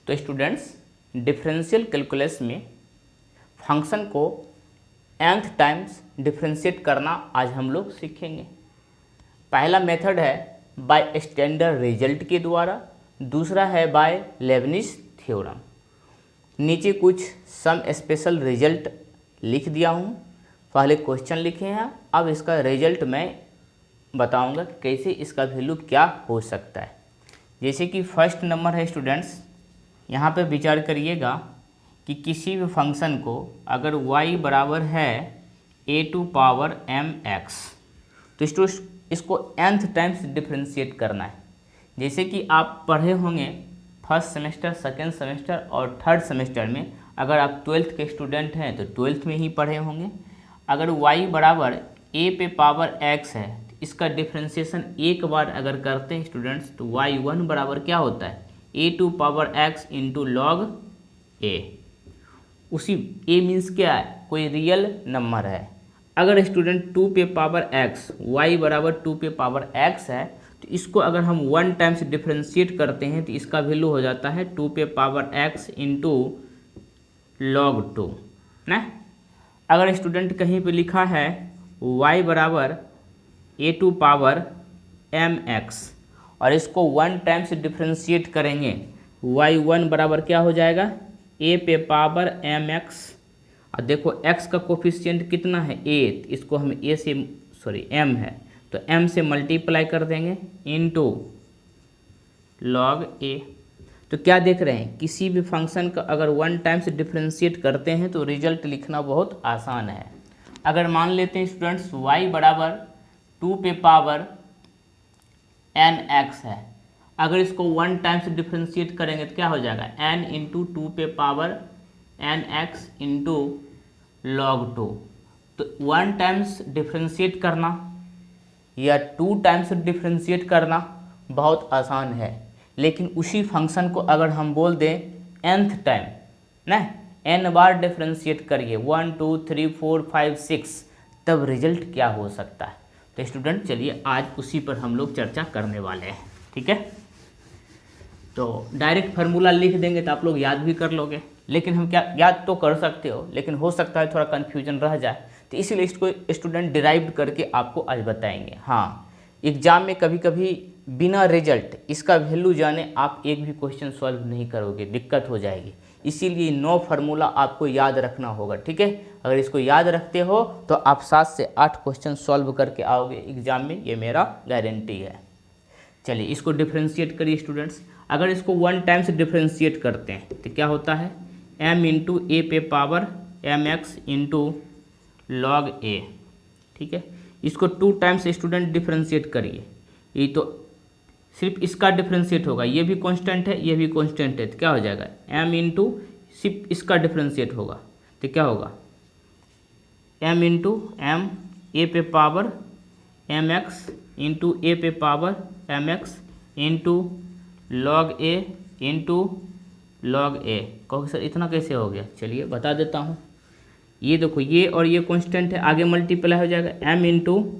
तो students, differential calculus में function को nth टाइम्स डिफरेंशिएट करना आज हम लोग सीखेंगे। पहला मेथड है बाय स्टैंडर्ड रिजल्ट के द्वारा, दूसरा है बाय लेबनिज थ्योरम। नीचे कुछ सम स्पेशल रिजल्ट लिख दिया हूँ, पहले क्वेश्चन लिखे हैं, अब इसका रिजल्ट मैं बताऊंगा कैसे इसका वैल्यू क्या हो सकता है। जैसे कि फर्स्ट नंबर है स्टूडेंट्स, यहाँ पे विचार करिएगा कि किसी भी फंक्शन को अगर y बराबर है a⁴mx तो इसको nth टाइम्स डिफरेंशिएट करना है। जैसे कि आप पढ़े होंगे फर्स्ट सेमेस्टर, सेकेंड सेमेस्टर और थर्ड सेमेस्टर में, अगर आप 12th के स्टूडेंट हैं तो 12th में ही पढ़े होंगे। अगर y बराबर a⁴x है तो इसका डिफरेंशिएशन एक बार अगर करते हैं स्टूडेंट्स तो y1 बराबर क्या होता है a⁴x इंटू लॉग a। उसी a मीन्स क्या है, कोई रियल नंबर है। अगर स्टूडेंट 2⁴x y बराबर 2⁴x है तो इसको अगर हम 1 टाइम्स डिफरेंशिएट करते हैं तो इसका वैल्यू हो जाता है 2⁴x इंटू लॉग 2 ना। अगर स्टूडेंट कहीं पे लिखा है y बराबर a⁴mx और इसको 1 टाइम्स डिफरेंशिएट करेंगे, y1 बराबर क्या हो जाएगा a⁴mx। और देखो x का कोफिशिएंट कितना है a, इसको हम a से m है तो m से मल्टीप्लाई कर देंगे इनटू लॉग a। तो क्या देख रहे हैं, किसी भी फंक्शन का अगर 1 टाइम्स डिफरेंशिएट करते हैं तो रिजल्ट लिखना बहुत आसान है। अगर मान लेते हैं स्टूडेंट्स y बराबर 2⁴nx है, अगर इसको 1 टाइम्स डिफरेंशिएट करेंगे तो क्या हो जाएगा n into 2⁴nx into log 2। तो 1 टाइम्स डिफरेंशिएट करना या 2 टाइम्स डिफरेंशिएट करना बहुत आसान है, लेकिन उसी फंक्शन को अगर हम बोल दें nth टाइम ना, n बार डिफरेंशिएट करिए 1 2 3 4 5 6, तब रिजल्ट क्या हो सकता है। तो स्टूडेंट चलिए आज उसी पर हम लोग चर्चा करने वाले हैं, ठीक है। तो डायरेक्ट फार्मूला लिख देंगे तो आप लोग याद भी कर लोगे, लेकिन हम क्या याद तो कर सकते हो, लेकिन हो सकता है थोड़ा कन्फ्यूजन रह जाए, तो इसीलिए इसको स्टूडेंट डिराइव करके आपको आज बताएंगे। हाँ, एग्जाम में कभी कभी बिना रिजल्ट इसका वैल्यू जाने आप एक भी क्वेश्चन सॉल्व नहीं करोगे, दिक्कत हो जाएगी। इसीलिए 9 फार्मूला आपको याद रखना होगा, ठीक है। अगर इसको याद रखते हो तो आप 7 से 8 क्वेश्चन सॉल्व करके आओगे एग्जाम में, ये मेरा गारंटी है। चलिए इसको डिफरेंशिएट करिए स्टूडेंट्स। अगर इसको 1 टाइम्स डिफरेंशिएट करते हैं तो क्या होता है m into a⁴mx into log a, ठीक है। इसको 2 टाइम्स स्टूडेंट डिफरेंशिएट करिए, ये तो सिर्फ इसका डिफरेंशिएट होगा, ये भी कांस्टेंट है ये भी कांस्टेंट है, तो क्या हो जाएगा m इंटू सिर्फ इसका डिफरेंशिएट होगा तो क्या होगा m into m a⁴mx into a⁴mx into log a into log a। कहोगे सर इतना कैसे हो गया, चलिए बता देता हूँ। ये देखो ये और ये कांस्टेंट है, आगे मल्टीप्लाई हो जाएगा m इंटू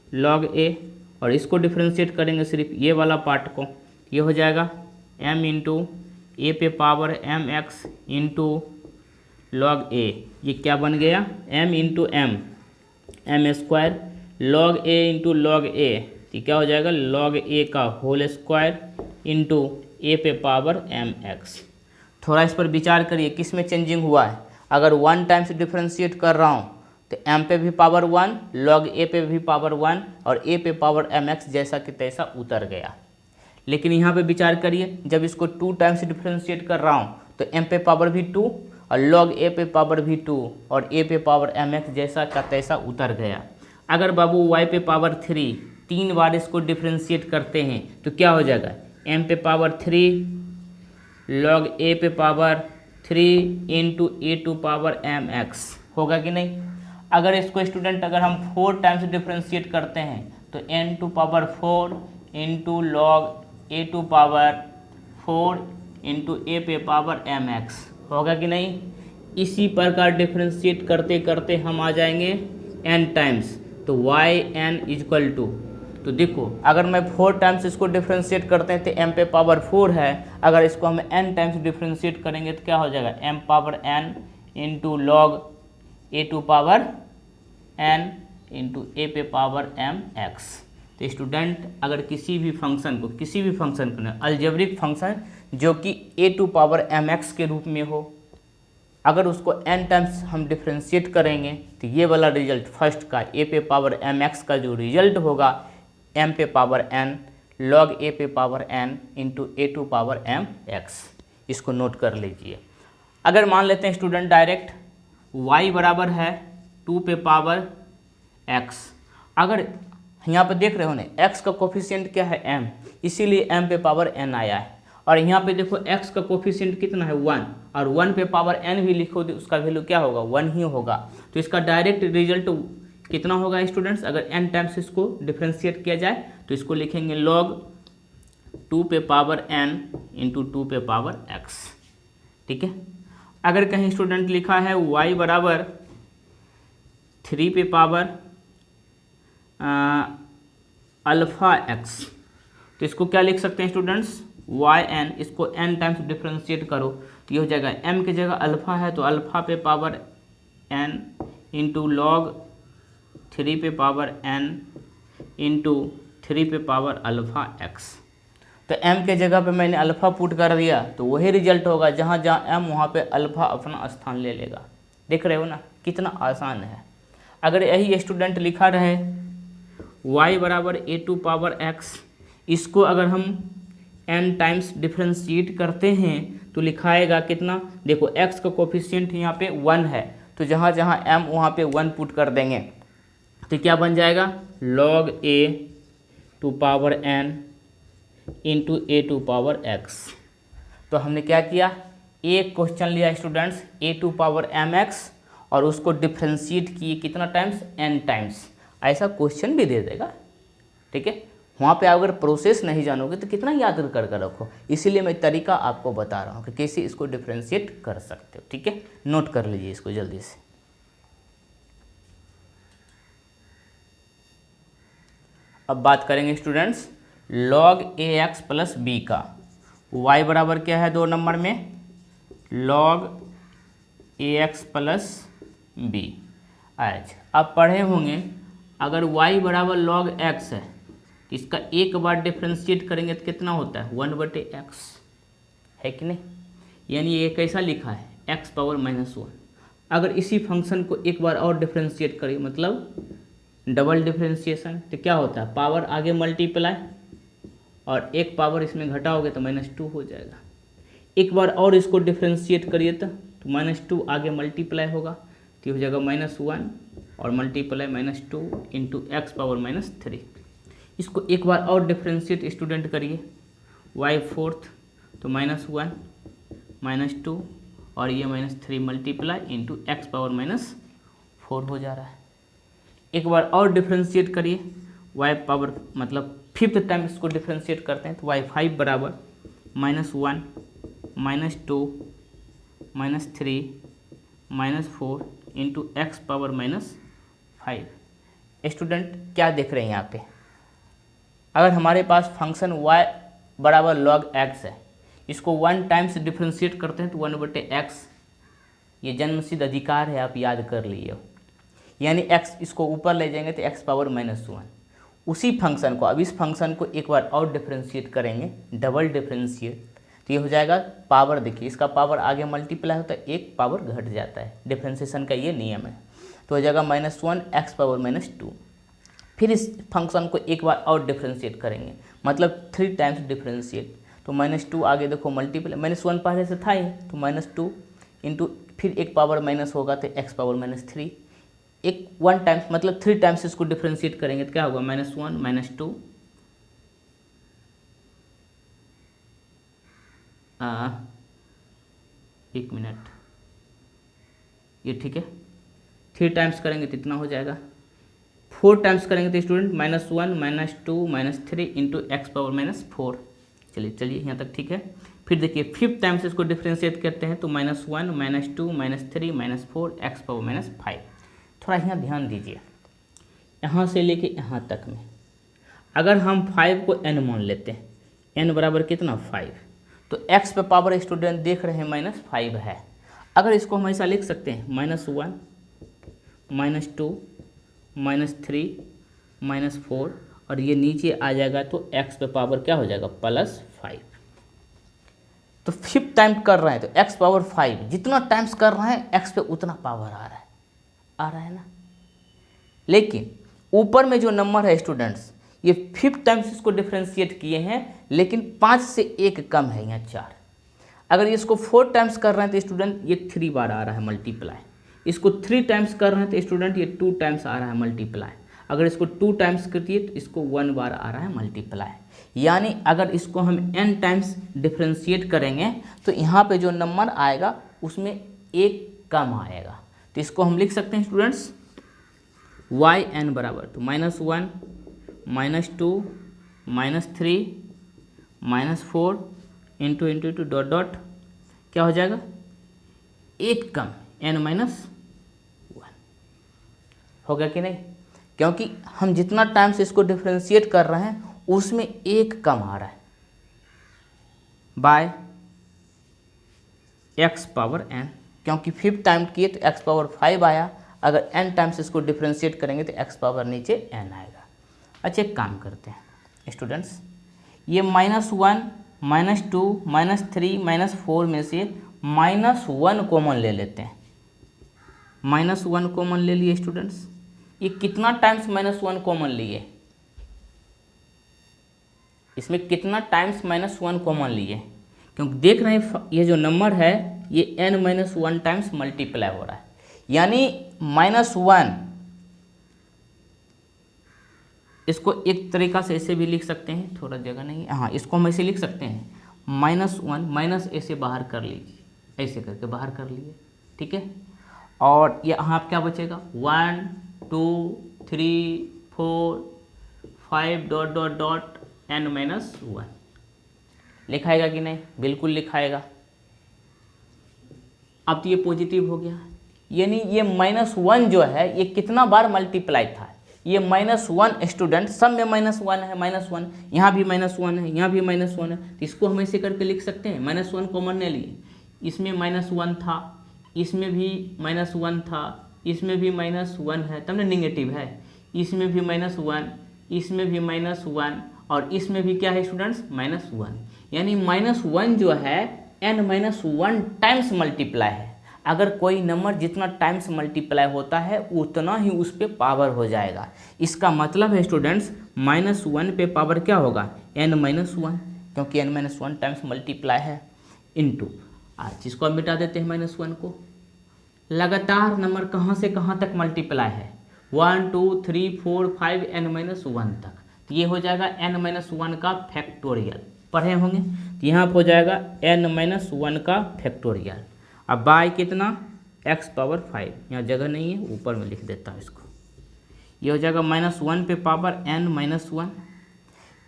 लॉग a, और इसको डिफरेंशिएट करेंगे सिर्फ ये वाला पार्ट को, ये हो जाएगा m into a⁴mx into log a। ये क्या बन गया m into m square log a into log a, तो क्या हो जाएगा लॉग a का होल स्क्वायर इंटू a⁴mx। थोड़ा इस पर विचार करिए किस में चेंजिंग हुआ है। अगर 1 टाइम्स डिफरेंशिएट कर रहा हूँ तो m पे भी पावर 1, लॉग a पे भी पावर 1 और a⁴mx जैसा कि तैसा उतर गया। लेकिन यहाँ पे विचार करिए, जब इसको 2 टाइम्स डिफरेंशिएट कर रहा हूँ तो m पे पावर भी 2 और लॉग a पे पावर भी 2 और a⁴mx जैसा का तैसा उतर गया। अगर बाबू y पे पावर 3 बार इसको डिफरेंशिएट करते हैं तो क्या हो जाएगा m पे पावर 3 लॉग a पे पावर 3 इंटू a⁴mx होगा कि नहीं। अगर इसको स्टूडेंट अगर हम 4 टाइम्स डिफरेंशिएट करते हैं तो n⁴ into log a⁴4 into a⁴mx होगा कि नहीं। इसी प्रकार डिफरेंशिएट करते करते हम आ जाएंगे n टाइम्स, तो yn इक्वल टू तो देखो अगर मैं 4 टाइम्स इसको डिफ्रेंशिएट करते हैं तो m पे पावर 4 है, अगर इसको हम n टाइम्स डिफ्रेंशिएट करेंगे तो क्या हो जाएगा m power n into log a to power n into a पे पावर m x। तो स्टूडेंट अगर किसी भी फंक्शन को अलजेब्रिक फंक्शन जो कि a to power m x के रूप में हो, अगर उसको n टाइम्स हम डिफ्रेंशिएट करेंगे तो ये वाला रिजल्ट फर्स्ट का a पे पावर m x का जो रिजल्ट होगा m पे पावर n log a पे power n into a to power m x, इसको नोट कर लीजिए। अगर मान लेते हैं स्टूडेंट डायरेक्ट y बराबर है 2 पे पावर x, अगर यहाँ पे देख रहे हो ना x का कोफिशिएंट क्या है m, इसीलिए m पे पावर n आया है, और यहाँ पे देखो x का कोफिशिएंट कितना है 1, और 1 पे पावर n भी लिखो तो उसका वैल्यू क्या होगा 1 ही होगा। तो इसका डायरेक्ट रिजल्ट कितना होगा स्टूडेंट्स, अगर n टाइम्स इसको डिफ्रेंशिएट किया जाए तो इसको लिखेंगे log 2 पे पावर n इंटू 2 पे पावर x। ठीक है, अगर कहीं स्टूडेंट लिखा है y बराबर 3 पे पावर अल्फ़ा x, तो इसको क्या लिख सकते हैं स्टूडेंट्स yn, इसको n टाइम्स डिफ्रेंशिएट करो तो ये हो जाएगा m की जगह अल्फ़ा है तो अल्फ़ा पे पावर n इंटू लॉग 3 पे पावर n इंटू 3 पे पावर अल्फ़ा x। तो m के जगह पे मैंने अल्फ़ा पुट कर दिया तो वही रिजल्ट होगा, जहाँ जहाँ m वहाँ पे अल्फ़ा अपना स्थान ले लेगा। देख रहे हो ना कितना आसान है। अगर यही स्टूडेंट लिखा रहे y बराबर a टू पावर x, इसको अगर हम n टाइम्स डिफ्रेंशिएट करते हैं तो लिखाएगा कितना, देखो x का कोफिशिएंट यहाँ पे 1 है तो जहाँ जहाँ m वहाँ पे 1 पुट कर देंगे तो क्या बन जाएगा log a to power n into a to power x। तो हमने क्या किया, एक क्वेश्चन लिया students a to power mx और उसको डिफ्रेंशिएट किए कितना टाइम्स n टाइम्स, ऐसा क्वेश्चन भी दे देगा। ठीक है, वहाँ पे अगर प्रोसेस नहीं जानोगे तो कितना याद कर कर रखो, इसीलिए मैं तरीका आपको बता रहा हूँ कि कैसे इसको डिफ्रेंशिएट कर सकते हो। ठीक है, नोट कर लीजिए इसको जल्दी से। अब बात करेंगे students log ax plus B का। y बराबर क्या है 2 नंबर में log ax प्लस बी। आज आप पढ़े होंगे अगर y बराबर log x है तो इसका एक बार डिफ्रेंशिएट करेंगे तो कितना होता है 1/x, है कि नहीं। यानी ये कैसा लिखा है x पावर -1। अगर इसी फंक्शन को एक बार और डिफ्रेंशिएट करें मतलब डबल डिफ्रेंशिएशन तो क्या होता है पावर आगे मल्टीप्लाई और एक पावर इसमें घटाओगे तो -2 हो जाएगा। एक बार और इसको डिफ्रेंशिएट करिए तो -2 आगे मल्टीप्लाई होगा तो हो जाएगा -1 और मल्टीप्लाई -2 इंटू एक्स पावर -3। इसको एक बार और डिफ्रेंशिएट स्टूडेंट करिए y4 तो -1 -2 और ये -3 मल्टीप्लाई इंटू एक्स पावर -4 हो जा रहा है। एक बार और डिफ्रेंशिएट करिए y पावर मतलब 5th टाइम इसको डिफ्रेंशिएट करते हैं तो y5 बराबर -1 -2 -3 -4 इंटू एक्स पावर -5। स्टूडेंट क्या देख रहे हैं यहाँ पे, अगर हमारे पास फंक्शन y बराबर log x है, इसको 1 टाइम्स डिफ्रेंशिएट करते हैं तो 1/x, ये जन्मसिद्ध अधिकार है, आप याद कर लिए। यानी x इसको ऊपर ले जाएंगे तो x पावर -1। उसी फंक्शन को अब इस फंक्शन को एक बार और डिफ्रेंशिएट करेंगे डबल डिफ्रेंशिएट तो ये हो जाएगा पावर, देखिए इसका पावर आगे मल्टीप्लाई होता है एक पावर घट जाता है, डिफ्रेंशिएशन का ये नियम है। तो हो जाएगा -1 एक्स पावर -2। फिर इस फंक्शन को एक बार और डिफ्रेंशिएट करेंगे मतलब 3 टाइम्स डिफ्रेंशिएट तो -2 आगे देखो मल्टीप्लाई, -1 पहले से था ही तो -2 इंटू फिर एक पावर माइनस होगा तो एक्स पावर -3, एक 1 टाइम्स मतलब 3 टाइम्स इसको डिफ्रेंशिएट करेंगे तो क्या होगा -1 -2 एक मिनट, ये ठीक है। 3 टाइम्स करेंगे तो इतना हो जाएगा, 4 टाइम्स करेंगे तो स्टूडेंट -1 -2 -3 इंटू एक्स पावर -4। चलिए यहाँ तक ठीक है। फिर देखिए 5th टाइम्स इसको डिफ्रेंशिएट करते हैं तो -1 -2 -3 -4 एक्स पावर -5। थोड़ा यहाँ ध्यान दीजिए, यहाँ से लेके यहाँ तक में अगर हम 5 को n मान लेते हैं, n बराबर कितना 5, तो x पे पावर स्टूडेंट देख रहे हैं -5 है। अगर इसको हम ऐसा लिख सकते हैं -1 -2 -3 -4 और ये नीचे आ जाएगा तो x पे पावर क्या हो जाएगा +5। तो 5 टाइम कर रहे हैं तो x पावर 5, जितना टाइम्स कर रहे हैं x पे उतना पावर आ रहा है ना। लेकिन ऊपर में जो नंबर है स्टूडेंट्स, ये 5 टाइम्स इसको डिफ्रेंशिएट किए हैं, लेकिन 5 से 1 कम है, यहाँ 4। अगर इसको 4 टाइम्स कर रहे हैं तो स्टूडेंट ये 3 बार आ रहा है मल्टीप्लाई। इसको 3 टाइम्स कर रहे हैं तो स्टूडेंट ये 2 टाइम्स आ रहा है मल्टीप्लाई। अगर इसको 2 टाइम्स करिए तो इसको 1 बार आ रहा है मल्टीप्लाई। यानी अगर इसको हम n टाइम्स डिफ्रेंशिएट करेंगे तो यहाँ पे जो नंबर आएगा उसमें 1 कम आएगा। तो इसको हम लिख सकते हैं स्टूडेंट्स yn बराबर तो -1 -2 -3 -4 इंटू डॉट डॉट क्या हो जाएगा 1 कम n-1 हो गया कि नहीं, क्योंकि हम जितना टाइम्स इसको डिफ्रेंशिएट कर रहे हैं उसमें 1 कम आ रहा है बाय x पावर n, क्योंकि 5 टाइम किए तो x पावर 5 आया। अगर n टाइम्स इसको डिफ्रेंशिएट करेंगे तो x पावर नीचे n आएगा। अच्छा एक काम करते हैं स्टूडेंट्स, ये -1 -2 -3 -4 में से -1 कॉमन ले लेते हैं। -1 कॉमन ले लिए स्टूडेंट्स, ये कितना टाइम्स -1 कॉमन लिए, इसमें कितना टाइम्स -1 कॉमन लिए, क्योंकि देख रहे हैं ये जो नंबर है ये n-1 टाइम्स मल्टीप्लाई हो रहा है। यानी -1 इसको एक तरीका से ऐसे भी लिख सकते हैं, थोड़ा जगह नहीं है, हाँ इसको हम ऐसे लिख सकते हैं -1 माइनस ऐसे बाहर कर लीजिए, ऐसे करके बाहर कर लिए, ठीक है। और यहाँ क्या बचेगा 1 2 3 4 5 डॉट डॉट डॉट n-1 लिखाएगा कि नहीं, बिल्कुल लिखाएगा। अब तो ये पॉजिटिव हो गया, यानी ये -1 जो है ये कितना बार मल्टीप्लाई था, ये -1 स्टूडेंट सब में -1 है, -1 यहाँ भी -1 है, यहाँ भी -1 है, तो इसको हम ऐसे करके लिख सकते हैं -1 कॉमन ले लिए, इसमें -1 था, इसमें भी -1 था, इसमें भी -1 है, तब ना नेगेटिव है, इसमें भी -1, इसमें भी -1 और इसमें भी क्या है स्टूडेंट्स -1। यानी -1 जो है n-1 टाइम्स मल्टीप्लाई है। अगर कोई नंबर जितना टाइम्स मल्टीप्लाई होता है उतना ही उस पर पावर हो जाएगा। इसका मतलब है स्टूडेंट्स -1 पे पावर क्या होगा n-1, क्योंकि n-1 टाइम्स मल्टीप्लाई है इनटू, आज इसको हम मिटा देते हैं -1 को। लगातार नंबर कहाँ से कहाँ तक मल्टीप्लाई है 1 2 3 4 5 n-1 तक, तो ये हो जाएगा n-1 का फैक्टोरियल, पढ़े होंगे, तो यहाँ पर हो जाएगा n-1 का फैक्टोरियल। अब बाय कितना x पावर 5, यहाँ जगह नहीं है ऊपर में लिख देता हूँ इसको, ये हो जाएगा -1 पे पावर n-1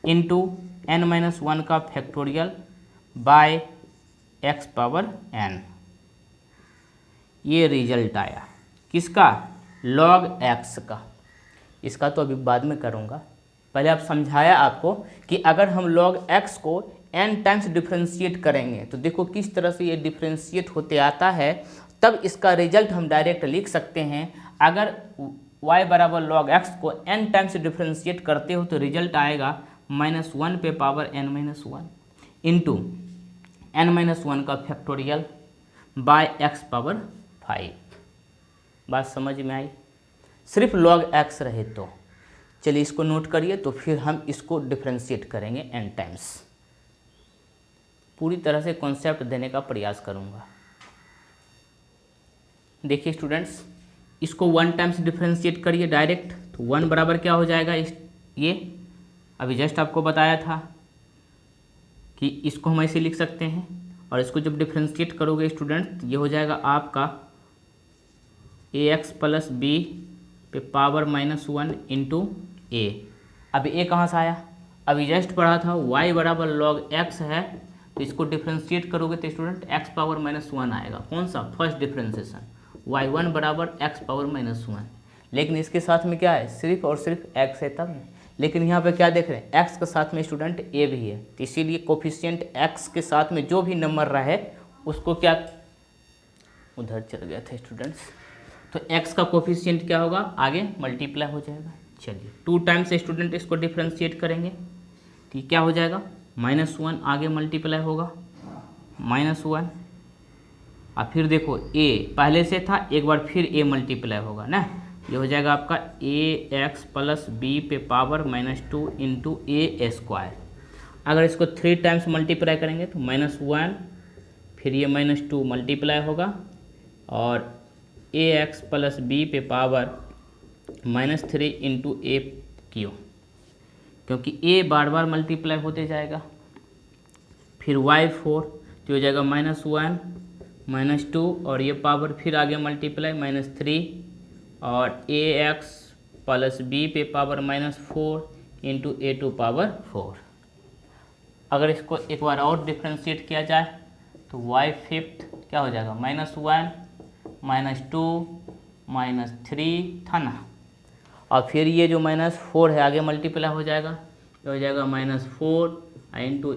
इंटू n-1 का factorial by x power n। ये रिजल्ट आया किसका log x का, इसका तो अभी बाद में करूँगा, पहले आप समझाया आपको कि अगर हम log x को n टाइम्स डिफ्रेंशिएट करेंगे तो देखो किस तरह से ये डिफ्रेंशिएट होते आता है, तब इसका रिजल्ट हम डायरेक्ट लिख सकते हैं। अगर y बराबर log x को n टाइम्स डिफ्रेंशिएट करते हो तो रिजल्ट आएगा -1 पे पावर n-1 इंटू n-1 का फैक्टोरियल बाय x पावर 5। बात समझ में आई, सिर्फ log x रहे तो। चलिए इसको नोट करिए, तो फिर हम इसको डिफ्रेंशिएट करेंगे n टाइम्स, पूरी तरह से कॉन्सेप्ट देने का प्रयास करूंगा। देखिए स्टूडेंट्स, इसको 1 टाइम्स डिफ्रेंशिएट करिए डायरेक्ट, तो 1 बराबर क्या हो जाएगा, ये अभी जस्ट आपको बताया था कि इसको हम ऐसे लिख सकते हैं, और इसको जब डिफ्रेंशिएट करोगे स्टूडेंट ये हो जाएगा आपका ax प्लस b पे पावर -1 इंटू a। अभी a कहाँ से आया, अभी जस्ट पढ़ा था y बराबर log x है, तो इसको डिफ्रेंशिएट करोगे तो स्टूडेंट x पावर -1 आएगा। कौन सा, फर्स्ट डिफ्रेंशिएशन, y1 बराबर x पावर -1, लेकिन इसके साथ में क्या है, सिर्फ और सिर्फ x है, तब लेकिन यहाँ पे क्या देख रहे हैं, x के साथ में स्टूडेंट a भी है, तो इसीलिए कोफिशिएंट x के साथ में जो भी नंबर रहे उसको क्या, उधर चल गया था स्टूडेंट्स, तो x का कोफिशिएंट क्या होगा, आगे मल्टीप्लाई हो जाएगा। चलिए 2 टाइम्स स्टूडेंट इसको डिफ्रेंशिएट करेंगे, तो क्या हो जाएगा, -1 आगे मल्टीप्लाई होगा, -1, और फिर देखो a पहले से था, एक बार फिर a मल्टीप्लाई होगा ना, ये हो जाएगा आपका ax प्लस b पे पावर -2 इंटू ए स्क्वायर। अगर इसको 3 टाइम्स मल्टीप्लाई करेंगे तो -1 फिर ये -2 मल्टीप्लाई होगा और ax प्लस b पे पावर -3 इंटू ए क्यू, क्योंकि a बार बार मल्टीप्लाई होते जाएगा। फिर y4 तो हो जाएगा -1 -2 और ये पावर फिर आगे मल्टीप्लाई -3 और ax प्लस b पे power -4 into A to power 4। अगर इसको एक बार और डिफ्रेंशिएट किया जाए तो y5 क्या हो जाएगा, -1 -2 -3 था ना, और फिर ये जो -4 है आगे मल्टीप्लाई हो जाएगा, ये हो जाएगा -4 इंटू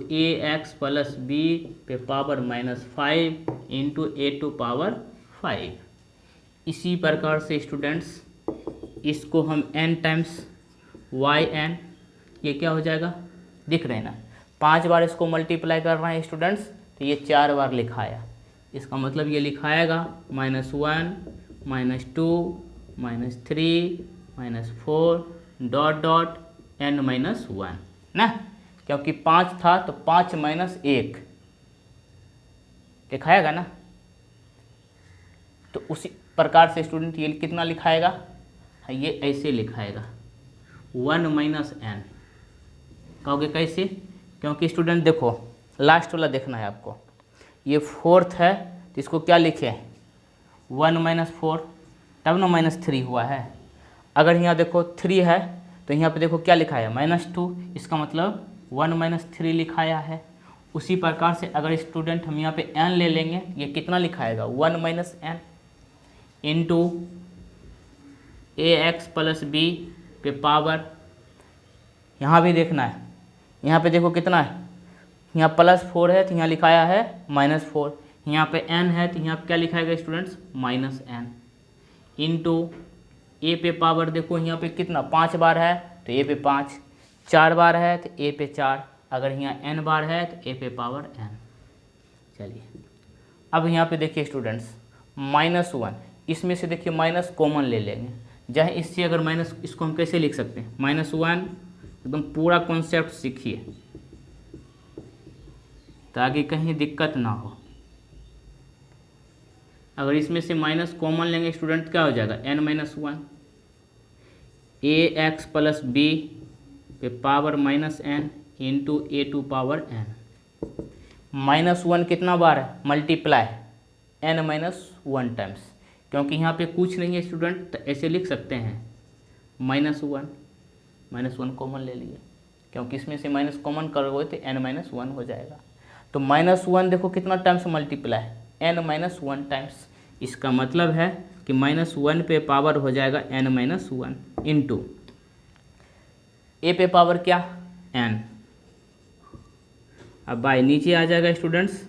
ax प्लस b पे power -5 into A to power 5। इसी प्रकार से स्टूडेंट्स इसको हम n टाइम्स yn, ये क्या हो जाएगा, दिख रहे हैं ना, 5 बार इसको मल्टीप्लाई कर रहे हैं स्टूडेंट्स, तो ये 4 बार लिखाया, इसका मतलब ये लिखाएगा -1 -2 -3 -4 डॉट डॉट n-1 ना, क्योंकि 5 था तो 5 - 1 लिखाएगा ना, तो उसी प्रकार से स्टूडेंट ये कितना लिखाएगा, ये ऐसे लिखाएगा 1 - n। कहोगे कैसे, क्योंकि स्टूडेंट देखो लास्ट वाला देखना है आपको, ये 4th है तो इसको क्या लिखे 1 - 4, तब ना -3 हुआ है। अगर यहाँ देखो 3 है तो यहाँ पे देखो क्या लिखा है -2, इसका मतलब 1 - 3 लिखाया है। उसी प्रकार से अगर स्टूडेंट हम यहाँ पे n ले लेंगे, ये कितना लिखाएगा 1 - n into ax plus b पे पावर, यहाँ भी देखना है, यहाँ पे देखो कितना है, यहाँ +4 है तो यहाँ लिखाया है -4, यहाँ पे n है तो यहाँ पे क्या लिखाएगा स्टूडेंट्स -n इंटू a पे पावर, देखो यहाँ पे कितना 5 बार है तो a पे 5, 4 बार है तो a पे 4, अगर यहाँ n बार है तो a पे पावर n। चलिए अब यहाँ पे देखिए स्टूडेंट्स -1, इसमें से देखिए माइनस कॉमन ले लेंगे, चाहे इससे अगर माइनस, इसको हम कैसे लिख सकते हैं -1, एकदम पूरा कॉन्सेप्ट सीखिए ताकि कहीं दिक्कत ना हो। अगर इसमें से माइनस कॉमन लेंगे स्टूडेंट क्या हो जाएगा n-1 ax प्लस b पे power -n into A to power n। -1 कितना बार है मल्टीप्लाई n-1 टाइम्स, क्योंकि यहाँ पे कुछ नहीं है स्टूडेंट तो ऐसे लिख सकते हैं -1 कॉमन ले लिए, क्योंकि इसमें से माइनस कॉमन करोगे तो n-1 हो जाएगा। तो -1 देखो कितना टाइम्स मल्टीप्लाई n-1 टाइम्स, इसका मतलब है कि -1 पे पावर हो जाएगा n-1 इंटू ए पे पावर क्या n। अब बाई नीचे आ जाएगा स्टूडेंट्स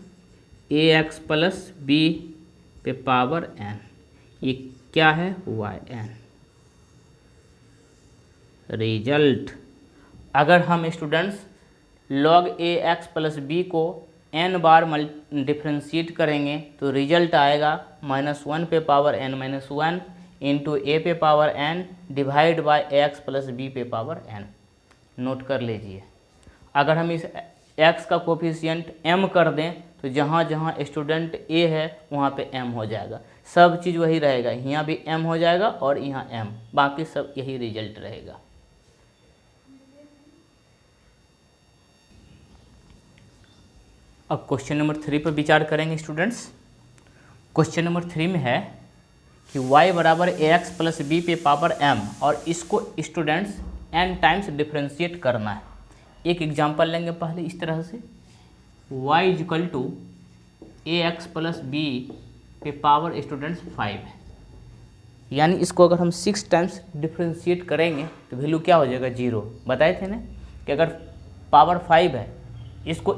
ax प्लस b पे पावर n, ये क्या है yn। रिजल्ट, अगर हम students log ax plus b को n बार डिफ्रेंशिएट करेंगे तो रिजल्ट आएगा -1 पे पावर n-1 इंटू ए पे power n divide by ax plus b पे पावर n। नोट कर लीजिए, अगर हम इस x का कोफिशिएंट m कर दें तो जहाँ जहाँ स्टूडेंट a है वहाँ पे m हो जाएगा, सब चीज़ वही रहेगा, यहाँ भी m हो जाएगा और यहाँ m, बाकी सब यही रिजल्ट रहेगा। अब क्वेश्चन नंबर 3 पर विचार करेंगे स्टूडेंट्स। क्वेश्चन नंबर 3 में है कि y बराबर ax प्लस b पे पावर m और इसको स्टूडेंट्स n टाइम्स डिफ्रेंशिएट करना है। एक एग्जांपल लेंगे पहले इस तरह से, y equal to ax plus b पे पावर स्टूडेंट्स 5 है। यानी इसको अगर हम 6 टाइम्स डिफ्रेंशिएट करेंगे तो वैल्यू क्या हो जाएगा 0। बताए थे ना कि अगर पावर 5 है, इसको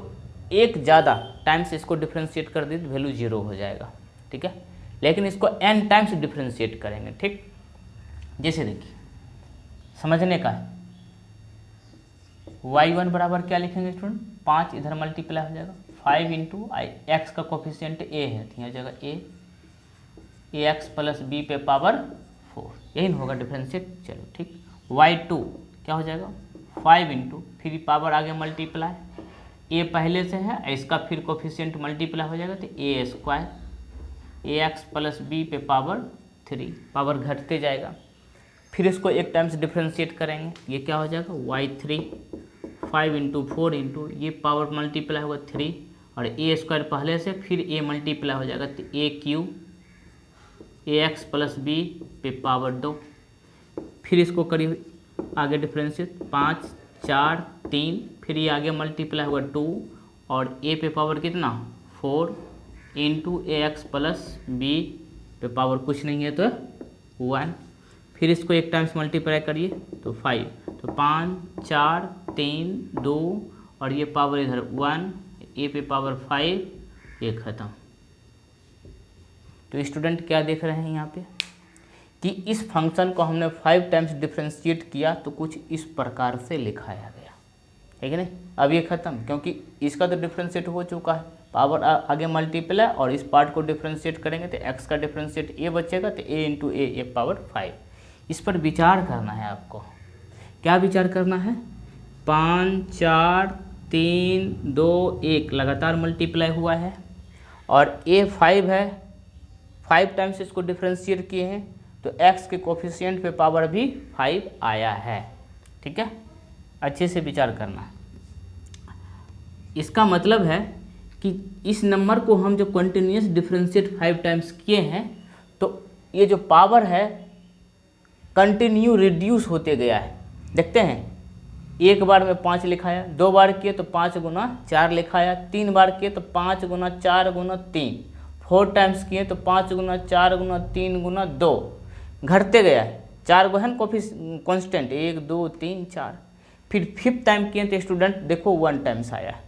एक ज़्यादा टाइम्स इसको डिफ्रेंशिएट कर दी तो वैल्यू 0 हो जाएगा, ठीक है। लेकिन इसको n टाइम्स डिफ्रेंशिएट करेंगे, ठीक। जैसे देखिए समझने का है, y1 बराबर क्या लिखेंगे स्टूडेंट, 5 इधर मल्टीप्लाई हो जाएगा 5 इंटू x का कोफिशिएंट a है तो यहाँ जगह ax प्लस b पे पावर 4, यही ना होगा डिफ्रेंशिएट। चलो ठीक, y2 क्या हो जाएगा 5 इंटू फिर पावर आगे मल्टीप्लाई, a पहले से है इसका फिर कोफिशिएंट मल्टीप्लाई हो जाएगा तो a square ax plus b पे पावर 3, पावर घटते जाएगा। फिर इसको एक टाइम्स डिफ्रेंशिएट करेंगे, ये क्या हो जाएगा y3 5 इंटू 4 इंटू ये पावर मल्टीप्लाई होगा 3 और a स्क्वायर पहले से फिर a मल्टीप्लाई हो जाएगा तो a Q ax plus b पे पावर 2। फिर इसको करिए आगे डिफ्रेंशिएट 5 4 3 फिर ये आगे मल्टीप्लाई होगा 2 और a पे पावर कितना 4 इंटू ax प्लस b पे पावर कुछ नहीं है तो 1। फिर इसको एक टाइम्स मल्टीप्लाई करिए तो 5, तो 5 4 3 2 और ये पावर इधर 1 a पे पावर 5, ये ख़त्म। तो स्टूडेंट क्या देख रहे हैं यहाँ पे कि इस फंक्शन को हमने 5 टाइम्स डिफ्रेंशिएट किया तो कुछ इस प्रकार से लिखाया गया, ठीक है नहीं। अब ये ख़त्म क्योंकि इसका तो डिफ्रेंशिएट हो चुका है, पावर आगे मल्टीप्लाई और इस पार्ट को डिफ्रेंशिएट करेंगे तो x का डिफ्रेंशिएट a बचेगा तो a इंटू ए पावर 5। इस पर विचार करना है आपको, क्या विचार करना है, 5 4 3 2 1 लगातार मल्टीप्लाई हुआ है और a 5 है, 5 टाइम्स इसको डिफ्रेंशिएट किए हैं तो x के कोफिशिएंट पे पावर भी 5 आया है, ठीक है। अच्छे से विचार करना है। इसका मतलब है कि इस नंबर को हम जो कंटिन्यूस डिफ्रेंशिएट 5 टाइम्स किए हैं तो ये जो पावर है कंटिन्यू रिड्यूस होते गया है। देखते हैं, एक बार में 5 लिखाया, 2 बार किए तो 5 गुना 4 लिखाया, 3 बार किए तो 5 गुना 4 गुना 3, 4 टाइम्स किए तो 5 गुना 4 गुना 3 गुना 2, घटते गया है। 4 गो है ना कॉन्स्टेंट 1 2 3 4। फिर 5th टाइम किए तो स्टूडेंट देखो 1 टाइम्स आया।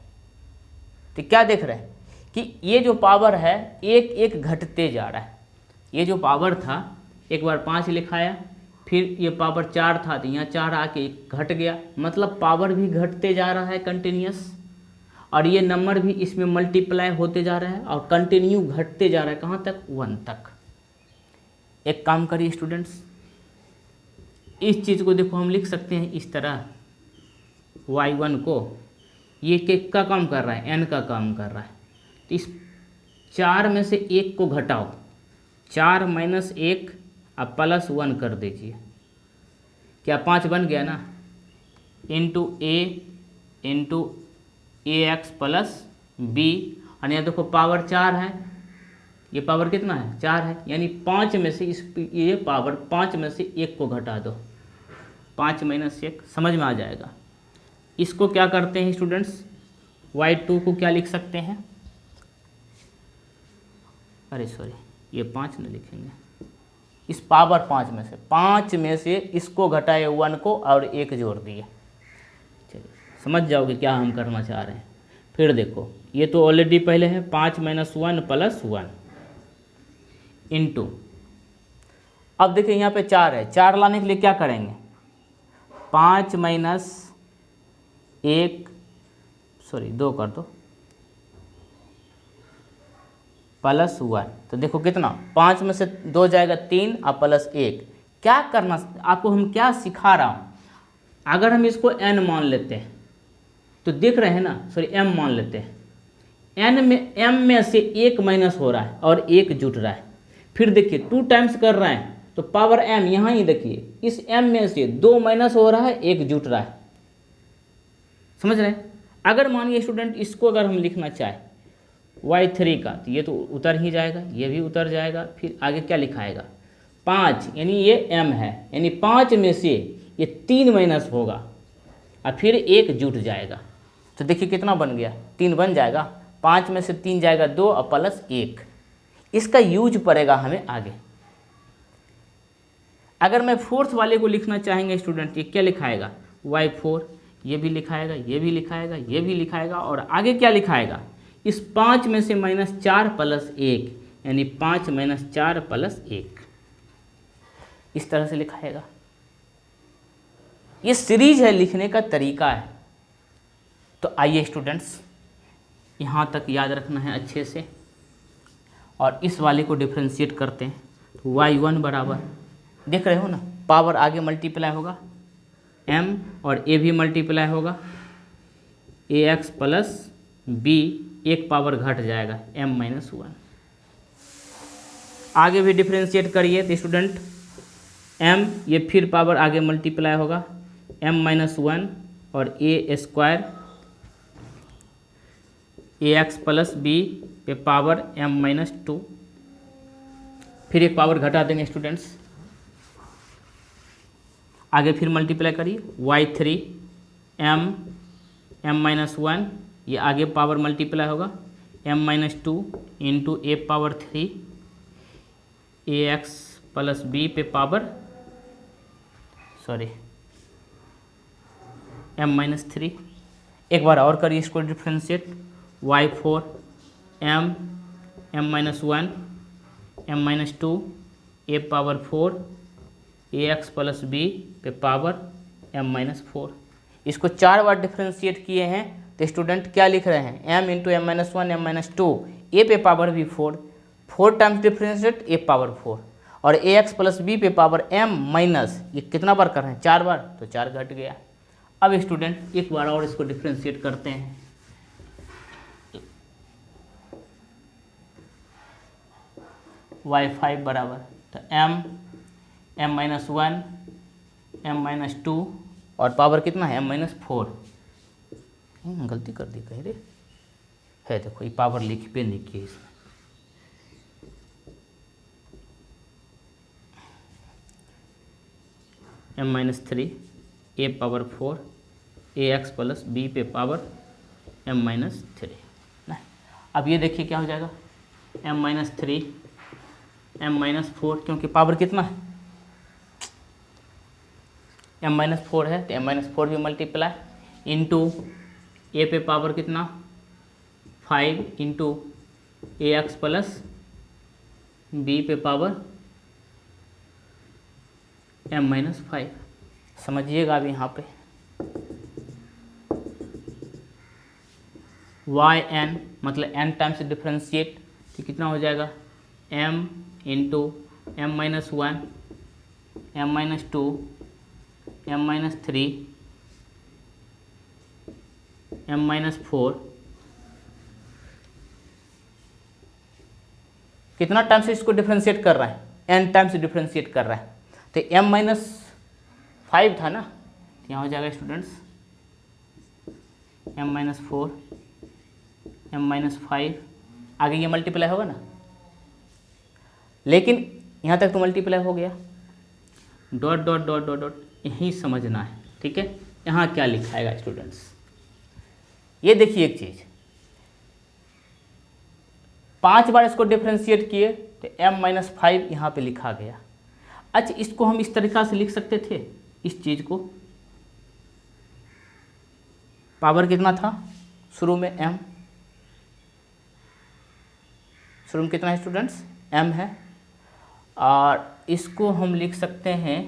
तो क्या देख रहे हैं कि ये जो पावर है एक एक घटते जा रहा है। ये जो पावर था एक बार 5 लिखाया, फिर ये पावर 4 था तो यहाँ 4 आके घट गया, मतलब पावर भी घटते जा रहा है कंटिन्यूस और ये नंबर भी इसमें मल्टीप्लाई होते जा रहा है और कंटिन्यू घटते जा रहा है। कहाँ तक, 1 तक। एक काम करिए स्टूडेंट्स, इस चीज़ को देखो हम लिख सकते हैं इस तरह, y1 को ये किसका काम कर रहा है, n का काम कर रहा है। तो इस 4 में से 1 को घटाओ, 4 माइनस 1 अब प्लस 1 कर दीजिए, क्या 5 बन गया ना, इंटू ए एक्स प्लस बी। और यहाँ देखो पावर 4 है, ये पावर कितना है 4 है, यानी 5 में से ये पावर 5 में से 1 को घटा दो, 5 माइनस 1, समझ में आ जाएगा। इसको क्या करते हैं स्टूडेंट्स, y2 को क्या लिख सकते हैं, अरे सॉरी ये 5 नहीं लिखेंगे, इस पावर 5 में से इसको घटाए 1 को और 1 जोड़ दिए। चलिए समझ जाओगे क्या हम करना चाह रहे हैं। फिर देखो ये तो ऑलरेडी पहले है, 5 माइनस 1 प्लस 1 इंटू, अब देखिए यहाँ पे 4 है, 4 लाने के लिए क्या करेंगे, 5 माइनस 1 सॉरी 2 कर दो प्लस 1, तो देखो कितना, 5 में से 2 जाएगा 3 और प्लस 1। क्या करना आपको, हम क्या सिखा रहा हूँ, अगर हम इसको n मान लेते हैं तो देख रहे हैं ना, सॉरी m मान लेते हैं, n में m में से 1 माइनस हो रहा है और 1 जुट रहा है। फिर देखिए 2 टाइम्स कर रहे हैं तो पावर m यहाँ ही देखिए, इस m में से 2 माइनस हो रहा है 1 जुट रहा है, समझ रहे हैं। अगर मानिए स्टूडेंट इसको अगर हम लिखना चाहें y3 का तो ये तो उतर ही जाएगा, ये भी उतर जाएगा, फिर आगे क्या लिखाएगा 5, यानी ये m है, यानी 5 में से ये 3 माइनस होगा और फिर 1 जुट जाएगा। तो देखिए कितना बन गया, 3 बन जाएगा, 5 में से 3 जाएगा 2 और प्लस 1। इसका यूज पड़ेगा हमें आगे। अगर मैं फोर्थ वाले को लिखना चाहेंगे स्टूडेंट, ये क्या लिखाएगा, y4, ये भी लिखाएगा, ये भी लिखाएगा, ये भी लिखाएगा, और आगे क्या लिखाएगा, इस 5 में से -4 + 1, यानी 5 - 4 + 1, इस तरह से लिखाएगा। ये सीरीज है, लिखने का तरीका है। तो आइए स्टूडेंट्स, यहाँ तक याद रखना है अच्छे से, और इस वाले को डिफ्रेंशिएट करते हैं। तो y1 बराबर, देख रहे हो ना, पावर आगे मल्टीप्लाई होगा m, और a भी मल्टीप्लाई होगा, ax + b, एक पावर घट जाएगा m - 1। आगे भी डिफ्रेंशिएट करिए तो स्टूडेंट m, ये फिर पावर आगे मल्टीप्लाई होगा m - 1, और a² ax + b पे पावर m - 2, फिर एक पावर घटा देंगे स्टूडेंट्स, आगे फिर मल्टीप्लाई करिए y3 m - 1, ये आगे पावर मल्टीप्लाई होगा m - 2 into a³ ax + b पे पावर m - 3। एक बार और करिए इसको differentiate, y4 m - 1 m - 2 a⁴ ax + b पे पावर m - 4। इसको 4 बार डिफ्रेंशिएट किए हैं तो स्टूडेंट क्या लिख रहे हैं, m × m - 1 m - 2 a पे पावर भी 4 टाइम्स डिफ्रेंशिएट a⁴, और ax + b पे पावर m-, ये कितना बार कर रहे हैं, 4 बार, तो 4 घट गया। अब स्टूडेंट एक बार और इसको डिफ्रेंशिएट करते हैं। y5 बराबर, तो m - 1 m - 2, और पावर कितना है m - 4। गलती कर दी कहीं रे, है देखो ये पावर लिख पे नहीं किए इसमें, m - 3 a⁴ ax + b पे पावर m - 3 ना। अब ये देखिए क्या हो जाएगा, m - 3 m - 4, क्योंकि पावर कितना है m - 4 है, तो m - 4 भी मल्टीप्लाई इंटू a पे पावर कितना 5 इंटू ax + b पे पावर m - 5। समझिएगा अभी यहाँ पे yn मतलब n टाइम्स डिफ्रेंशिएट, तो कितना हो जाएगा m into m - 1 m - 2 m - 3 m - 4, कितना टाइम्स इसको डिफ्रेंशिएट कर रहा है, n टाइम्स डिफ्रेंशिएट कर रहा है, तो m - 5 था ना, तो यहाँ हो जाएगा स्टूडेंट्स m - 4 m - 5, आगे ये मल्टीप्लाई होगा ना, लेकिन यहाँ तक तो मल्टीप्लाई हो गया, dot dot dot dot dot यही समझना है, ठीक है। यहाँ क्या लिखाएगा स्टूडेंट्स, ये देखिए एक चीज़, 5 बार इसको डिफ्रेंशिएट किए तो m - 5 यहाँ पे लिखा गया। अच्छा, इसको हम इस तरीक़ा से लिख सकते थे, इस चीज़ को, पावर कितना था शुरू में m, शुरू में कितना है स्टूडेंट्स m है, और इसको हम लिख सकते हैं,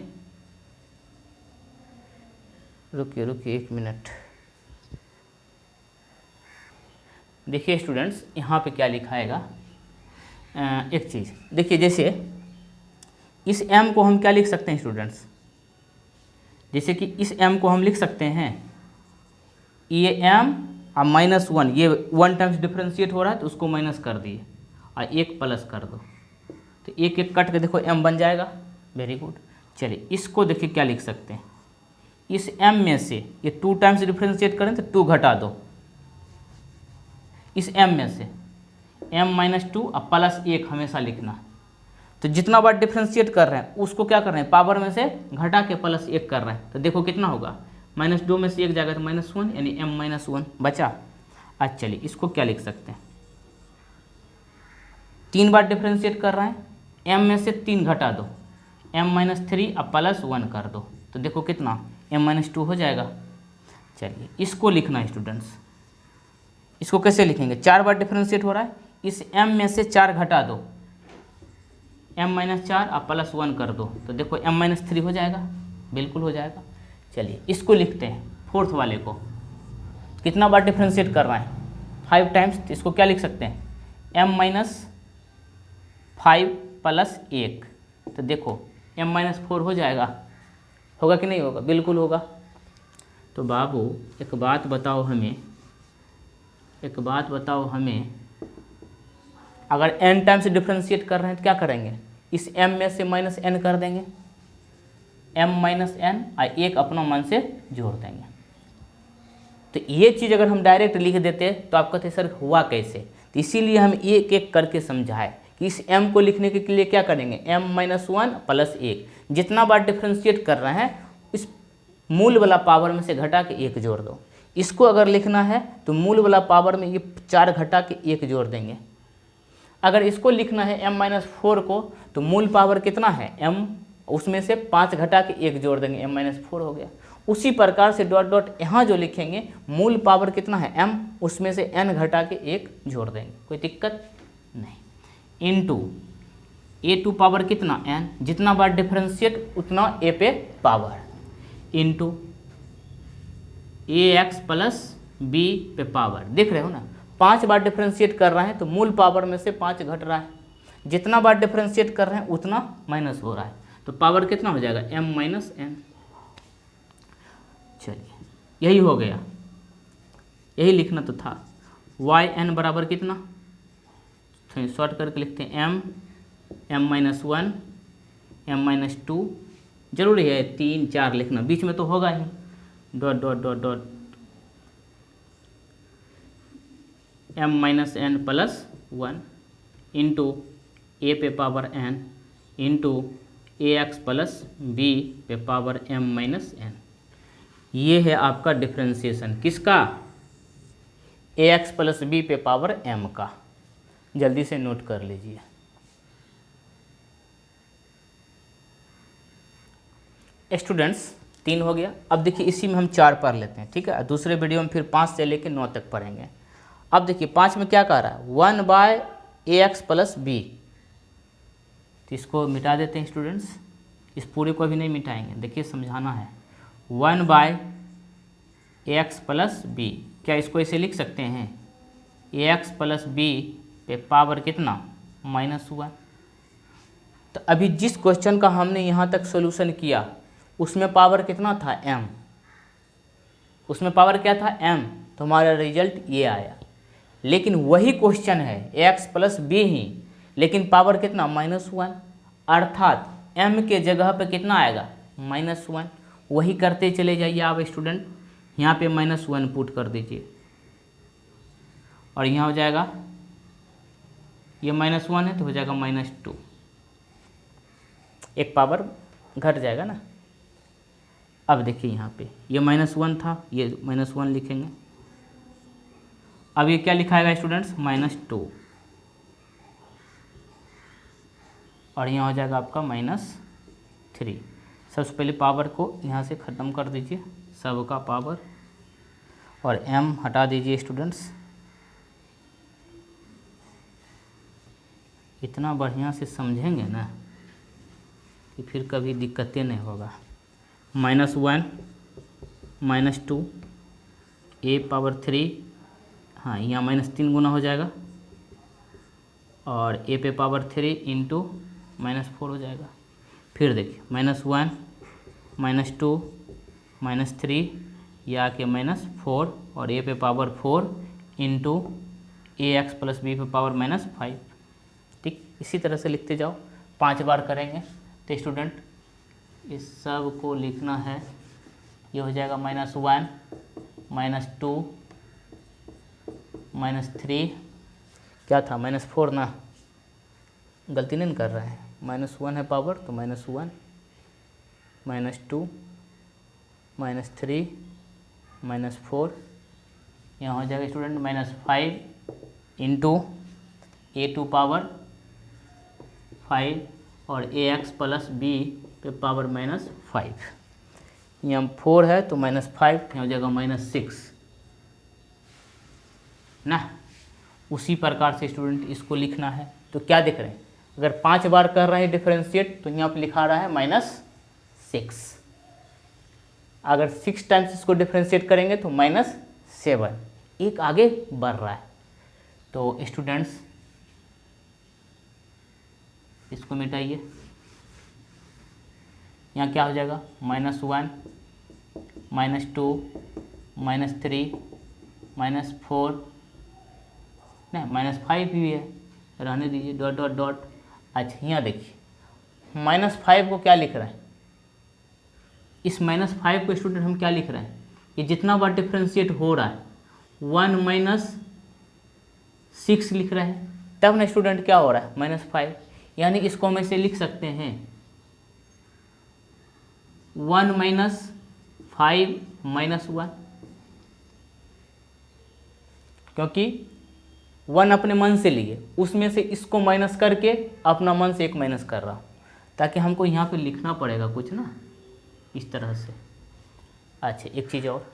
रुकिए 1 मिनट, देखिए स्टूडेंट्स यहाँ पे क्या लिखाएगा, एक चीज़ देखिए, जैसे इस m को हम क्या लिख सकते हैं स्टूडेंट्स, जैसे कि इस m को हम लिख सकते हैं, ये m और -1, ये 1 टाइम्स डिफ्रेंशिएट हो रहा है तो उसको माइनस कर दिए और 1 प्लस कर दो, तो 1 1 कट के देखो m बन जाएगा। Very good. चलिए इसको देखिए क्या लिख सकते हैं, इस m में से ये 2 टाइम्स डिफ्रेंशिएट करें तो 2 घटा दो, इस m में से m - 2 और +1 हमेशा लिखना। तो जितना बार डिफ्रेंशिएट कर रहे हैं उसको क्या कर रहे हैं, पावर में से घटा के +1 कर रहे हैं, तो देखो कितना होगा, -2 में से 1 जाएगा तो -1, यानी m - 1 बचा। आज चलिए इसको क्या लिख सकते हैं, 3 बार डिफ्रेंशिएट कर रहे हैं, m में से 3 घटा दो, m-3 अब +1 कर दो तो देखो कितना m-2 हो जाएगा। चलिए इसको लिखना है स्टूडेंट्स, इसको कैसे लिखेंगे, 4 बार डिफ्रेंशिएट हो रहा है, इस m में से 4 घटा दो, m-4 अब +1 कर दो तो देखो m-3 हो जाएगा, बिल्कुल हो जाएगा। चलिए इसको लिखते हैं, फोर्थ वाले को कितना बार डिफ्रेंशिएट कर रहे हैं, 5 टाइम्स, तो इसको क्या लिख सकते हैं m-5 + 1 तो देखो m-4 हो जाएगा, होगा कि नहीं होगा, बिल्कुल होगा। तो बाबू एक बात बताओ हमें, अगर n टाइम्स डिफ्रेंशिएट कर रहे हैं तो क्या करेंगे, इस m में से -n कर देंगे, m - n और 1 अपना मन से जोड़ देंगे। तो ये चीज़ अगर हम डायरेक्ट लिख देते तो आप कहते सर हुआ कैसे, तो इसीलिए हम एक एक करके समझाए कि इस m को लिखने के लिए क्या करेंगे, m-1 + 1, जितना बार डिफ्रेंशिएट कर रहे हैं इस मूल वाला पावर में से घटा के 1 जोड़ दो। इसको अगर लिखना है तो मूल वाला पावर में ये 4 घटा के 1 जोड़ देंगे। अगर इसको लिखना है m-4 को तो मूल पावर कितना है m, उसमें से 5 घटा के 1 जोड़ देंगे, m-4 हो गया। उसी प्रकार से डॉट डॉट यहाँ जो लिखेंगे मूल पावर कितना है m, उसमें से n घटा के 1 जोड़ देंगे, कोई दिक्कत नहीं। इनटू a2 पावर कितना n, जितना बार डिफ्रेंशिएट उतना a पे पावर, इनटू ax + b पे पावर, देख रहे हो ना 5 बार डिफ्रेंशिएट कर रहे हैं तो मूल पावर में से 5 घट रहा है, जितना बार डिफ्रेंशिएट कर रहे हैं उतना माइनस हो रहा है, तो पावर कितना हो जाएगा m-n। चलिए यही हो गया, यही लिखना तो था। yn बराबर कितना, तो शॉर्ट करके लिखते हैं m-1 m-2, जरूरी है 3 4 लिखना, बीच में तो होगा ही, dot dot dot dot m-n + 1 into a पे power n into ax + b पे पावर m-n। ये है आपका डिफ्रेंशिएशन किसका, ax + b पे पावर m का, जल्दी से नोट कर लीजिए। स्टूडेंट्स 3 हो गया। अब देखिए इसी में हम 4 पढ़ लेते हैं, ठीक है, दूसरे वीडियो में फिर 5 से लेकर 9 तक पढ़ेंगे। अब देखिए 5 में क्या कह रहा है, 1/ax + b, तो इसको मिटा देते हैं स्टूडेंट्स, इस पूरे को भी नहीं मिटाएंगे, देखिए समझाना है। 1/ax + b, क्या इसको ऐसे लिख सकते हैं, ax + b पे पावर कितना -1। तो अभी जिस क्वेश्चन का हमने यहाँ तक सोल्यूशन किया उसमें पावर कितना था m, उसमें पावर क्या था m, तो हमारा रिजल्ट ये आया। लेकिन वही क्वेश्चन है ax + b ही, लेकिन पावर कितना -1, अर्थात m के जगह पे कितना आएगा -1। वही करते चले जाइए आप स्टूडेंट, यहाँ पे -1 पुट कर दीजिए और यहाँ हो जाएगा, ये -1 है तो हो जाएगा -2, एक पावर घट जाएगा ना। अब देखिए यहाँ पे ये -1 था, ये -1 लिखेंगे, अब ये क्या लिखाएगा स्टूडेंट्स -2 और यहाँ हो जाएगा आपका -3। सबसे पहले पावर को यहाँ से ख़त्म कर दीजिए, सबका पावर, और m हटा दीजिए स्टूडेंट्स। इतना बढ़िया से समझेंगे ना कि फिर कभी दिक्कतें नहीं होगा। -1 -2 a⁻3, हाँ यहाँ -3 गुना हो जाएगा और a पे पावर 3 इंटू -4 हो जाएगा। फिर देखिए -1 -2 -3 या के -4 और a पे पावर 4 इंटू ax + b पे पावर -5, ठीक, इसी तरह से लिखते जाओ। 5 बार करेंगे तो स्टूडेंट इस सब को लिखना है, ये हो जाएगा -1 -2 -3, क्या था -4 ना, गलती नहीं कर रहे हैं, -1 है पावर तो -1 -2 -3 -4, यहाँ हो जाएगा स्टूडेंट -5 इंटू a2 पावर 5 और ax प्लस बी पे पावर -5। यहाँ 4 है तो -5, यहाँ हो जाएगा -6 ना। उसी प्रकार से स्टूडेंट इसको लिखना है। तो क्या देख रहे हैं, अगर 5 बार कर रहे हैं डिफरेंशिएट तो यहाँ पे लिखा रहा है -6। अगर 6 टाइम्स इसको डिफरेंशिएट करेंगे तो -7, एक आगे बढ़ रहा है। तो स्टूडेंट्स इसको मिटाइए, यहाँ क्या हो जाएगा -1 -2 -3 -4 नहीं -5 भी है, रहने दीजिए, डॉट डॉट डॉट। अच्छा यहाँ देखिए -5 को क्या लिख रहे हैं, इस -5 को स्टूडेंट हम क्या लिख रहे हैं, ये जितना बार डिफ्रेंशिएट हो रहा है 1 - 6 लिख रहे हैं, तब ना स्टूडेंट क्या हो रहा है -5, यानी इसको हम ऐसे लिख सकते हैं 1 - 5 - 1, क्योंकि 1 अपने मन से लिए, उसमें से इसको माइनस करके अपना मन से 1 माइनस कर रहा हूँ, ताकि हमको यहाँ पे लिखना पड़ेगा कुछ ना इस तरह से। अच्छा एक चीज़ और,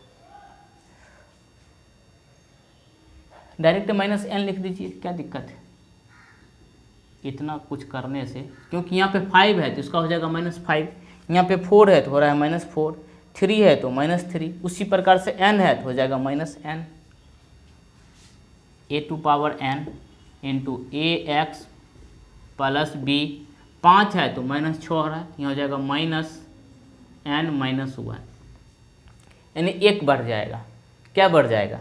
डायरेक्ट -n लिख दीजिए, क्या दिक्कत है इतना कुछ करने से, क्योंकि यहाँ पे 5 है तो इसका हो जाएगा -5, यहाँ पे 4 है तो हो रहा है -4, 3 है तो -3, उसी प्रकार से n है तो हो जाएगा -n। a⁴n into ax plus b, 5 है तो -6 हो रहा है, यहाँ हो जाएगा -n - 1, यानी 1 बढ़ जाएगा। क्या बढ़ जाएगा,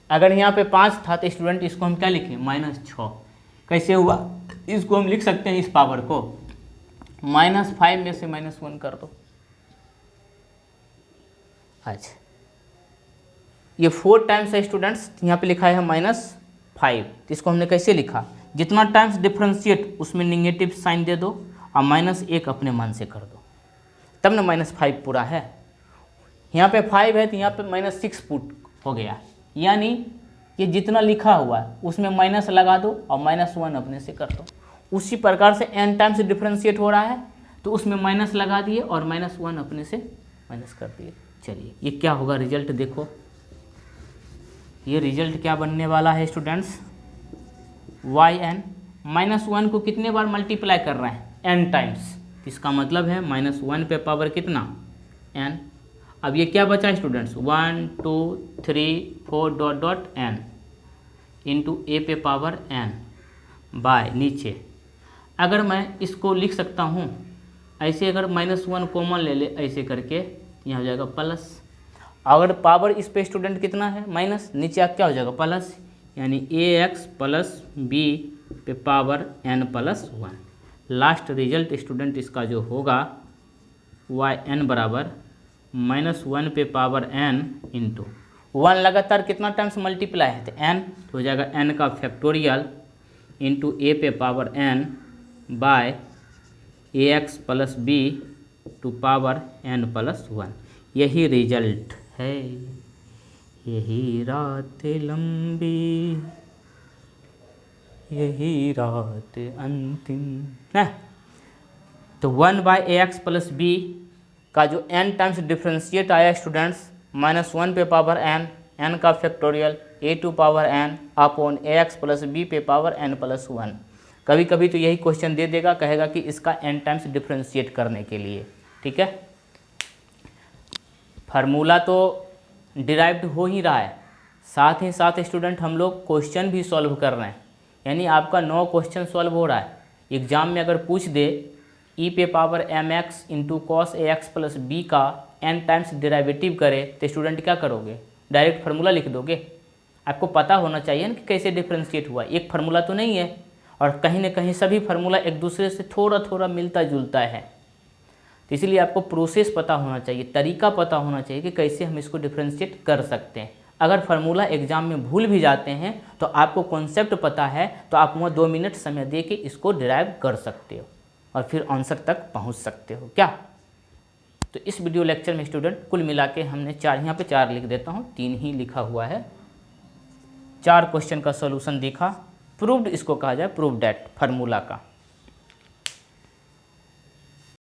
अगर यहाँ पे 5 था तो स्टूडेंट इसको हम क्या लिखें -6, कैसे हुआ, इसको हम लिख सकते हैं इस पावर को -5 में से -1 कर दो। अच्छा ये 4 टाइम्स है स्टूडेंट्स, यहाँ पे लिखा है -5, तो इसको हमने कैसे लिखा, जितना टाइम्स डिफरेंशिएट उसमें निगेटिव साइन दे दो और -1 अपने मन से कर दो, तब ना -5 पूरा है। यहाँ पे 5 है तो यहाँ पे -6 पुट हो गया, यानी ये जितना लिखा हुआ है उसमें माइनस लगा दो और -1 अपने से कर दो। उसी प्रकार से n टाइम्स डिफरेंशिएट हो रहा है तो उसमें माइनस लगा दिए और -1 अपने से माइनस कर दिए। चलिए ये क्या होगा रिजल्ट देखो, ये रिजल्ट क्या बनने वाला है स्टूडेंट्स, yn -1 को कितने बार मल्टीप्लाई कर रहे हैं n टाइम्स, इसका मतलब है -1 पे पावर कितना n। अब ये क्या बचा students 1 2 3 4 dot dot n into a पे पावर n बाय नीचे। अगर मैं इसको लिख सकता हूँ ऐसे, अगर -1 कॉमन ले ले ऐसे करके, यहाँ हो जाएगा प्लस, अगर पावर इस पे स्टूडेंट कितना है माइनस, नीचे क्या हो जाएगा प्लस, यानी ax प्लस b पे power n plus 1। Last result student इसका जो होगा yn बराबर -1 पे पावर n इंटू 1 लगातार कितना टाइम्स मल्टीप्लाई है तो n, तो हो जाएगा n का फैक्टोरियल इंटू a पे power n by ax plus b to power n plus 1। यही रिजल्ट है, यही रात लंबी, यही रात अंतिम है। तो 1 बाय ax प्लस b का जो n टाइम्स डिफ्रेंशिएट आया स्टूडेंट्स -1 पे पावर n, n का factorial a to power n upon ax plus b पे पावर n प्लस 1। कभी कभी तो यही क्वेश्चन दे देगा, कहेगा कि इसका n टाइम्स डिफ्रेंशिएट करने के लिए, ठीक है। फार्मूला तो डिराइव्ड हो ही रहा है, साथ ही साथ स्टूडेंट हम लोग क्वेश्चन भी सॉल्व कर रहे हैं, यानी आपका 9 क्वेश्चन सॉल्व हो रहा है। एग्जाम में अगर पूछ दे e पे power mx into cos ax plus b का n टाइम्स डेरिवेटिव करे तो स्टूडेंट क्या करोगे, डायरेक्ट फार्मूला लिख दोगे। आपको पता होना चाहिए ना कि कैसे डिफ्रेंशिएट हुआ, एक फार्मूला तो नहीं है, और कहीं ना कहीं सभी फार्मूला एक दूसरे से थोड़ा थोड़ा मिलता जुलता है, तो इसीलिए आपको प्रोसेस पता होना चाहिए, तरीका पता होना चाहिए कि कैसे हम इसको डिफ्रेंशिएट कर सकते हैं। अगर फार्मूला एग्जाम में भूल भी जाते हैं तो आपको कॉन्सेप्ट पता है तो आप वहाँ 2 मिनट समय दे के इसको डिराइव कर सकते हो और फिर आंसर तक पहुँच सकते हो क्या। तो इस वीडियो लेक्चर में स्टूडेंट कुल मिला के हमने 4, यहाँ पे 4 लिख देता हूँ, 3 ही लिखा हुआ है, 4 क्वेश्चन का सोल्यूशन देखा, प्रूव्ड इसको कहा जाए, प्रूव दैट फार्मूला का।